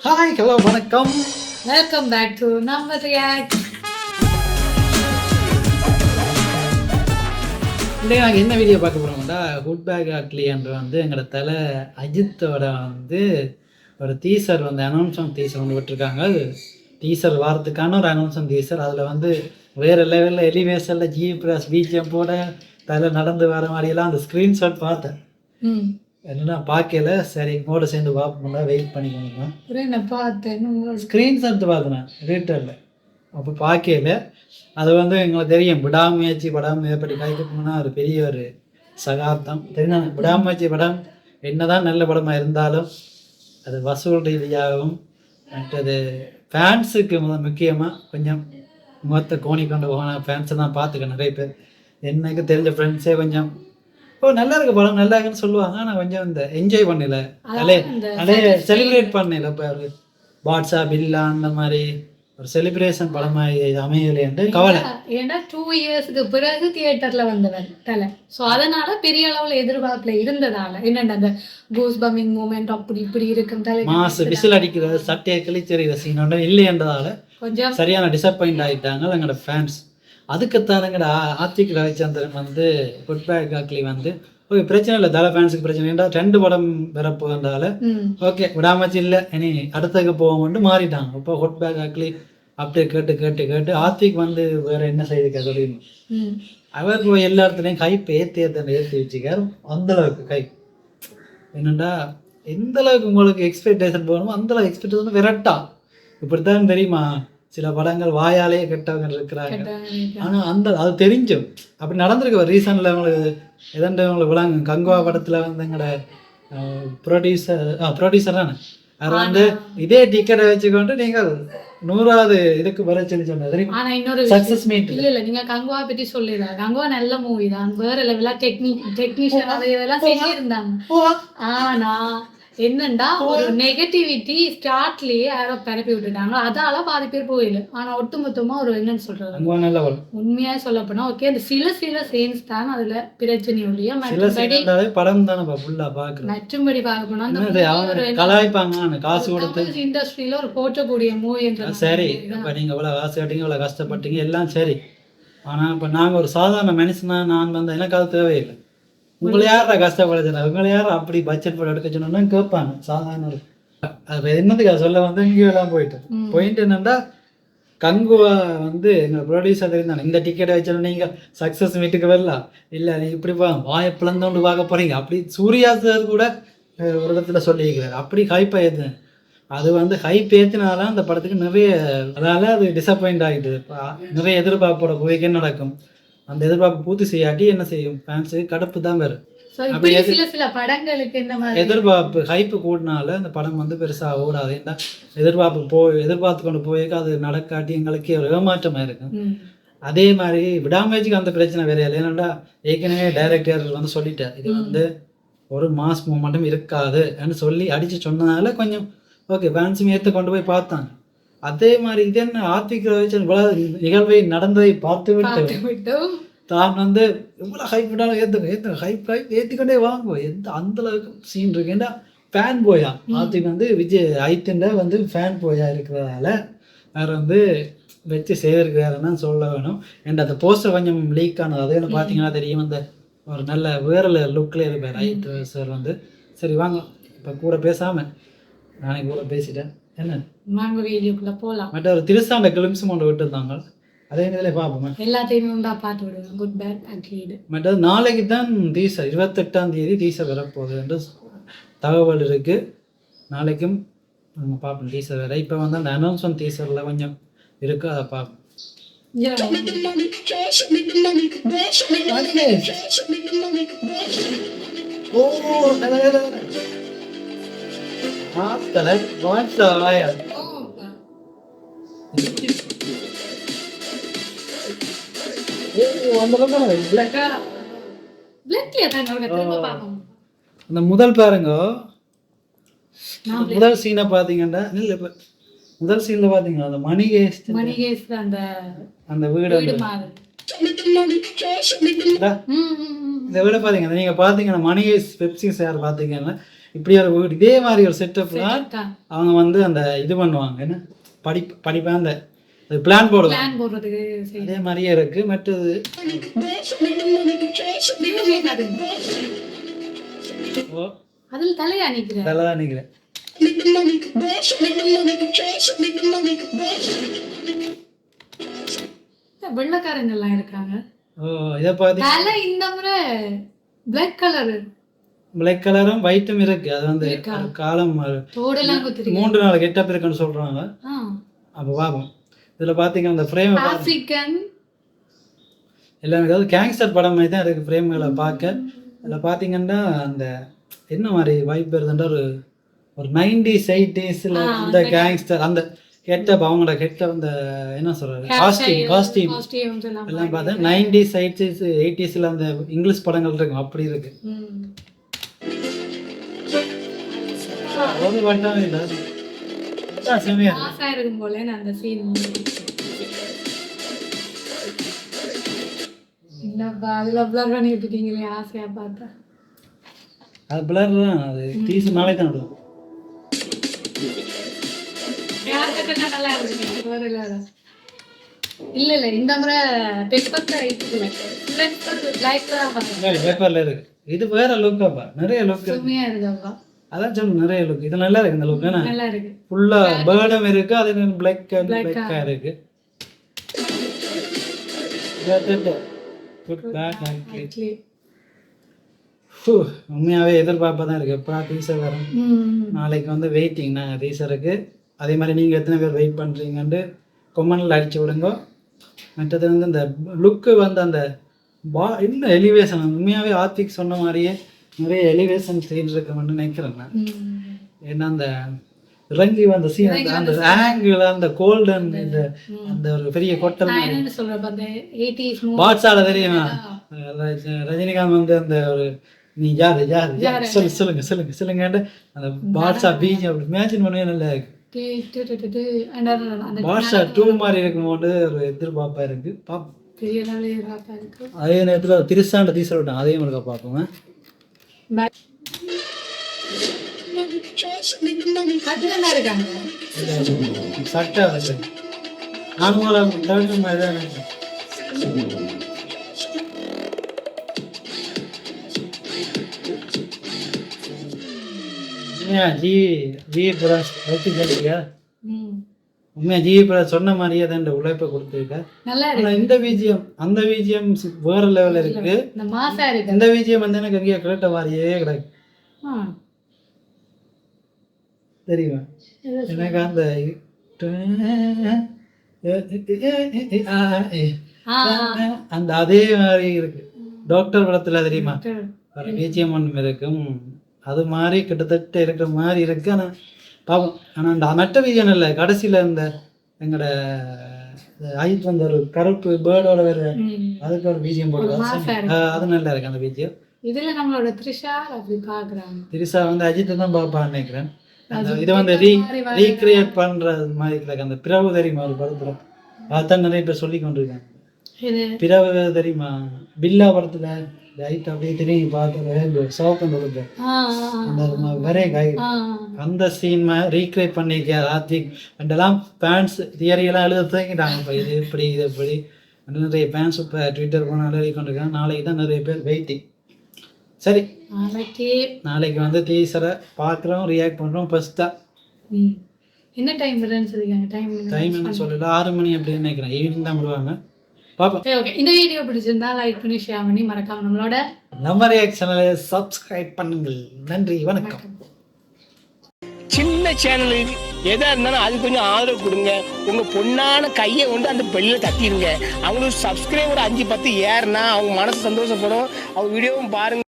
Hi hello வணக்கம், welcome back to நம்ம react. இன்றைக்கு நாங்கள் என்ன வீடியோ பார்க்க போகிறோம்டா, குட் பேக் ஆக்லி என்று எங்களோட தலை அஜித்தோட ஒரு டீசர் அனௌன்ஸ்மெண்ட் டீசர் விட்டுருக்காங்க. டீசர் வாரத்துக்கான ஒரு அனௌன்ஸ்மெண்ட் டீசர். அதில் வேறு லெவலில் எலிவேஷனில் ஜிபிஎஸ் பிஜிஎம் போட தலை நடந்து வர மாதிரியெல்லாம் அந்த ஸ்க்ரீன்ஷாட் பார்த்தேன். என்னன்னா பார்க்கல, சரி கூட சேர்ந்து பார்ப்போம்னா வெயிட் பண்ணிக்கோங்க. பார்த்தேன் ஸ்க்ரீன்ஷாட் பார்த்தேன் ரிட்டரில். அப்போ பார்க்கல. அது எங்களுக்கு தெரியும், விடாமுயற்சி படம் எப்படி கைப்பற்றணும்னா ஒரு பெரிய ஒரு சகாப்தம் தெரியும். விடாமுயற்சி படம் என்னதான் நல்ல படமாக இருந்தாலும் அது வசூல் ரீதியாகவும் மற்றது ஃபேன்ஸுக்கு முக்கியமாக கொஞ்சம் முகத்தை கோணி கொண்டு போன ஃபேன்ஸை தான் பார்த்துக்கேன். நிறைய பேர் எனக்கு தெரிஞ்ச ஃப்ரெண்ட்ஸே கொஞ்சம் நல்லா இருக்கு படம், நல்லா இருக்குன்னு சொல்லுவாங்க. ஆனால் கொஞ்சம் இந்த என்ஜாய் பண்ணல, நிறைய செலிப்ரேட் பண்ணல. இப்போ ஒரு வாட்ஸ்அப் இல்லை அந்த மாதிரி ஒரு செலிப்ரேஷன் படமாக அமையலைன்ட்டு கவலை. ஏன்னா 2 இயர்ஸ்க்கு பிறகு தியேட்டர்ல வந்தவர் தலை. ஸோ அதனால பெரிய அளவில் எதிர்பார்ப்புல இருந்ததால என்னென்ன அந்த கூஸ் பம்மிங் மூமெண்ட் அப்படி இப்படி இருக்கும் தலை மாசு விசில் அடிக்கிற சட்டையை கிழிச்செறிகிற சீன் ஒன்றும் இல்லைன்றதால கொஞ்சம் சரியான டிசப்பாயிண்ட் ஆகிட்டாங்க எங்களோட ஃபேன்ஸ். அதுக்குத்தான் எங்கட Arthik Ravichandran good bad ugly okay பிரச்சனை இல்லை, தலை ஃபேன்ஸுக்கு பிரச்சனை இல்லை, 2 படம் வரப்போகிறதால ஓகே விடாமச்சு இல்லை இனி அடுத்ததுக்கு போவோம்ட்டு மாறிட்டாங்க. இப்போ குட் பேக் ஆக்லி அப்படியே கேட்டு கேட்டு கேட்டு ஆர்த்திக் வேற என்ன செய்துக்க சொல்லிடணும். அவர் போய் எல்லா இடத்துலையும் கைப்பை ஏற்றி வச்சுக்கார். அந்தளவுக்கு கை என்னண்டா எந்த அளவுக்கு உங்களுக்கு எக்ஸ்பெக்டேஷன் போகணுமோ அந்தளவுக்கு எக்ஸ்பெக்டேஷன் விரட்டா. இப்படித்தான் தெரியுமா, சில படங்கள் வாயாலேயே கெட்டவங்க இருக்கிறாங்க. ஆனால் அது தெரிஞ்சும் அப்படி நடந்திருக்கு. ரீசன்ல உங்களுக்கு உங்களுக்கு விளங்கு கங்குவா படத்துல எங்களோட ப்ரொடியூசர் தானே அவர் இதே டிக்கெட்டை வச்சுக்கொண்டு நீங்கள் 100வது இதுக்கு வர சொல்லி சொன்னது. சக்சஸ் மீட் இல்ல நீங்க கங்குவா பத்தி சொல்லிடுறாங்க. கங்குவா நல்ல மூவி தான், வேற லெவலா டெக்னீஷியன் அதெல்லாம் செஞ்சிருந்தாங்க. ஆனா என்னண்டா ஒரு நெகட்டிவிட்டி ஸ்டார்ட்லயே யாரோ பரப்பி விட்டுட்டாங்க, அதால பாதி பேர் போயில. ஆனா ஒட்டுமொத்தமா ஒரு என்னன்னு சொல்றது, உண்மையா சொல்ல போனா ஓகே அந்த சில சீன்ஸ் தான் அதுல பிரச்சனை ஒழிய மற்றபடி படம் தானே ஃபுல்லா பாக்குறோம். மற்றபடி பார்க்க போனா கலாய்ப்பாங்க காசு கொடுத்து இண்டஸ்ட்ரியில ஒரு போற்றக்கூடிய மூவின்றது. சரி இப்ப நீங்க இவ்வளவு காசு கட்டிங்க இவ்வளவு கஷ்டப்பட்டீங்க எல்லாம் சரி. ஆனா இப்ப நாங்க ஒரு சாதாரண மனுஷனா நான் எனக்கு அது தேவையில்லை. உங்களை யாரா கஷ்டப்படுச்சுனா உங்களை யாரும் அப்படி பட்ஜெட் போட எடுக்க சொன்னா கேட்பாங்க சாதாரண. அது என்னதுக்கு சொல்ல இங்கெல்லாம் போயிட்டு என்னன்னா கங்குவா எங்க ப்ரொடியூசர் இருந்தாங்க, இந்த டிக்கெட்டை வச்சாலும் நீங்க சக்சஸ் மீட்டுக்கு வரலாம் இல்லை நீ இப்படி வாயை பிளந்தோண்டு பார்க்க போறீங்க அப்படி சூர்யா சார் கூட ஒரு இடத்துல சொல்லியிருக்கிறார். அப்படி ஹைப் ஆயிடுது. அது ஹைப் ஏற்றினால அந்த படத்துக்கு நிறைய அதனால அது டிசப்பாயிண்ட் ஆகிடுது. நிறைய எதிர்பார்ப்போட போய்க்கு என்ன நடக்கும், அந்த எதிர்பார்ப்பு பூர்த்தி செய்யாட்டி என்ன செய்யும், ஃபேன்ஸுக்கு கடுப்பு தான் வேறு. எதிர்பார்ப்பு ஹைப்பு கூடினால அந்த படம் பெருசாக ஓடாது. ஏன்னா எதிர்பார்த்து கொண்டு போயிருக்க அது நடக்காட்டி எங்களுக்கு ஒரு ஏமாற்றமாக இருக்கும். அதே மாதிரி விடாமுயற்சிக்கு அந்த பிரச்சனை வேற இல்லை. ஏன்னாண்டா ஏற்கனவே டைரக்டர் சொல்லிட்டார், இது ஒரு மாஸ் மூமெண்ட்டும் இருக்காதுன்னு சொல்லி அடிச்சு சொன்னதுனால கொஞ்சம் ஓகே ஃபேன்ஸும் ஏற்று கொண்டு போய் பார்த்தாங்க. அதே மாதிரி இது என்ன ஆர்த்திக் ரவிச்சந்திரன் நிகழ்வை நடந்ததை பார்த்து விட்டு தான் எவ்வளோ ஹைப் விட்டாலும் ஏற்றுக்க ஹைப் ஏற்றிக்கொண்டே வாங்குவோம். அந்த அளவுக்கு சீன் இருக்கு. ஏன்னா ஃபேன் போயா ஆர்த்திக் விஜய் ஐத்தண்ட ஃபேன் போயா இருக்கிறதால வேறு வச்சு செய்திருக்கிறாருன்னு சொல்ல வேணும். அண்ட் அந்த போஸ்டர் கொஞ்சம் லீக் ஆனது அது என்ன பார்த்தீங்கன்னா தெரியும். ஒரு நல்ல வேற லுக்கில் இருப்பார் ஐத் சார். சரி வாங்க இப்போ கூட பேசாமல் நானே கூட பேசிட்டேன். என்ன வீடியோக்குள்ள போகலாம். மற்ற ஒரு திருசாண்ட கிளிம்ஸும் ஒன்று விட்டுருந்தாங்க, அதே நேரத்தில் பார்ப்போம். எல்லாத்தையுமே பார்த்து விடுவேன். Good bad ugly. மற்றது நாளைக்கு தான் டீசர் 28ஆம் தேதி டீசர் வரப்போகுது என்று தகவல் இருக்கு. நாளைக்கும் நம்ம பார்ப்போம் டீசர் வேற. இப்போ அந்த அனௌன்ஸ்மெண்ட் டீசரில் கொஞ்சம் இருக்கு, அதை பார்ப்போம். அந்த முதல் பாருங்க, முதல் சீனை பாத்தீங்கன்னா முதல் சீன்ல பாத்தீங்கன்னா அந்த மணிகேஷ் அந்த வீடு இந்த வீடு பாத்தீங்கன்னா நீங்க பாத்தீங்கன்னா மணிகேஷ் பெப்சி சார் பாத்தீங்கன்னா இப்படி ஒரு வீடு இதே மாதிரி ஒரு செட்டப் தான் தான் அவங்க வந்து அந்த இது பண்ணுவாங்க என்ன படிப்பேன் அந்த பிளான் போடுவாங்க பிளான் போடுறதுக்கு சரி. அதே மாதிரியே இருக்கு. மற்றது ஓ அதுல தலையா நிக்கிறேன் நல்லா நினைக்கிறேன். வெள்ளக்காரங்க எல்லாம் இருக்காங்க. ஓ இதை பார்த்து தலை இந்த முறை பிளாக் கலர் பிளாக் கலரும் ஒயிட்டும் இருக்கு. அது வந்து ஒரு காலம் தோடெல்லாம் குத்திருக்கு. 3 நாள் கெட்டப் இருக்குன்னு சொல்றாங்க. அப்போ பார்ப்போம். இதில் பார்த்தீங்கன்னா அந்த ஃப்ரேம் ஆப்பிரிக்கன் எல்லாமே அதாவது கேங்ஸ்டர் படம் மாதிரி தான் இருக்குது ஃப்ரேம்களை பார்க்க. அதில் பார்த்தீங்கன்னா அந்த என்ன மாதிரி வைப் வருதுன்ற ஒரு 90s 80s அந்த கேங்ஸ்டர் அந்த கெட்டப் அவங்களோட கெட்ட அந்த என்ன சொல்றது காஸ்டியூம் எல்லாம் பார்த்தா 90s 80s அந்த இங்கிலீஷ் படங்கள் இருக்கும் அப்படி இருக்கு. ஒரு வட்டம் இல்லை செமையா இருக்கும் போல அந்த சீன் என்னப்பா அதுல பிளர் பண்ணி விட்டுட்டீங்களே ஆசையா பார்த்தா. அது பிளர் தான் அது டீசர் நாளே தான் விடுவோம். நல்லா இருக்கு. இல்ல இல்ல இந்த முறை பேப்பர்ல இருக்கு. இது வேற லுக்காப்பா நிறைய லுக் இருக்குப்பா. அதான் சொல்லு நிறைய லுக். இது நல்லா இருக்கு. இந்த லுக் நல்லா இருக்கு. ஃபுல்லா பேர்டம் இருக்கு. அது பிளாக்கா இருக்கு. உண்மையாவே எதிர்பார்ப்பா தான் இருக்கு. எப்படா டீசர் வரும். நாளைக்கு வந்து வெயிட்டிங் நாங்கள் டீசருக்கு. அதே மாதிரி நீங்கள் எத்தனை பேர் வெயிட் பண்ணுறீங்கன்ட்டு கொமெண்டில் அடிச்சு விடுங்க. மற்றது வந்து இந்த லுக்கு வந்து அந்த இன்னும் எலிவேஷன் உண்மையாகவே ஆர்த்திக் சொன்ன மாதிரியே நிறைய எலிவேஷன் சீன் இருக்குன்னு நினைக்கிறேன் நான். ஏன்னா அந்த இறங்கி வந்த சீன் அந்த ஆங்கிள் அந்த கோல்டன் இந்த அந்த ஒரு பெரிய கொட்டல் வாட்ஸால தெரியுமா ரஜினிகாந்த் வந்து அந்த ஒரு நீ யாரு சொல்லுங்க அந்த வாட்ஸா பீச் அப்படி இமேஜின் பண்ணவே நல்லா இருக்கு. வாட்ஸா 2 மாதிரி இருக்கும்போது ஒரு எதிர்பார்ப்பா இருக்கு. அதே நேரத்தில் திருசாண்ட டீசர் விட்டான் அதையும் ஒருக்கா பார்ப்போம். சட்டை சொன்ன மாதிரியே தான் இந்த உழைப்பை கொடுத்துருக்க. இந்த பிஜிஎம் அந்த பிஜிஎம் வேற லெவல்ல இருக்கு. இந்த பிஜிஎம் வந்து எனக்கு எங்கேயோ கேட்ட மாதிரியே கிடக்கு தெரியுமா எனக்கு அந்த அந்த அதே மாதிரி இருக்கு. டாக்டர் படத்துல தெரியுமா ஒரு பிஜிஎம் ஒன்று இருக்கும் அது மாதிரி கிட்டத்தட்ட இருக்கிற மாதிரி இருக்கு. ஆனால் பாவம் ஆனால் அந்த மற்ற பிஜிஎம் இல்லை கடைசியில் இந்த எங்களோட ஐட் வந்து ஒரு கருப்பு பேர்டோட வேறு அதுக்கு ஒரு பிஜிஎம் போடுவாங்க. அது நல்லா இருக்கு அந்த பிஜிஎம். இதுல நம்மளோட த்ரிஷா அப்படி பாக்குறாங்க. த்ரிஷா வந்து அஜித்தை தான் பாப்பான்னு நினைக்கிறேன். இதை வந்து ரீக்ரியேட் பண்றது மாதிரி இருக்கு. அந்த பிறகு தெரியுமா ஒரு படத்துல அதான் நிறைய பேர் சொல்லி கொண்டிருக்காங்க. பிறகு தெரியுமா பில்லா படத்துல லைட் அப்படியே திரும்பி பார்த்து சோக்கம் கொடுத்து அந்த வேற காய் அந்த சீன் ரீக்ரியேட் பண்ணியிருக்காரு ஆர்த்திக். அண்டெல்லாம் ஃபேன்ஸ் தியரியெல்லாம் எழுத தூங்கிட்டாங்க. இப்போ இது இப்படி இது இப்படி நிறைய ஃபேன்ஸ் இப்போ ட்விட்டர் போனால் எழுதி கொண்டிருக்காங்க. நாளைக்கு தான் நிறைய பேர் வெயிட்டிங். சரி நாளைக்கு வந்து டீசரை பார்க்குறோம் ரியாக்ட் பண்ணுறோம். ஃபர்ஸ்ட்டாக என்ன டைம் சொல்லிருக்காங்க. டைம் என்ன சொல்லல 6 மணி அப்படின்னு நினைக்கிறேன். ஈவினிங் தான் விடுவாங்க. பாப்போம். ஓகே இந்த வீடியோ பிடிச்சிருந்தா லைக் பண்ணி ஷேர் பண்ணி மறக்காம நம்மளோட நம்ம ரியாக்ட் சேனலை சப்ஸ்கிரைப் பண்ணுங்கள். நன்றி வணக்கம். சின்ன சேனல் எதா இருந்தாலும் அது கொஞ்சம் ஆதரவு கொடுங்க. உங்க பொண்ணான கையை கொண்டு அந்த பெல்ல தட்டிடுங்க. அவங்களுக்கு சப்ஸ்கிரைபர் 5-10 ஏறுனா அவங்க மனசு சந்தோஷப்படும். அவங்க வீடியோவும் பாருங்க.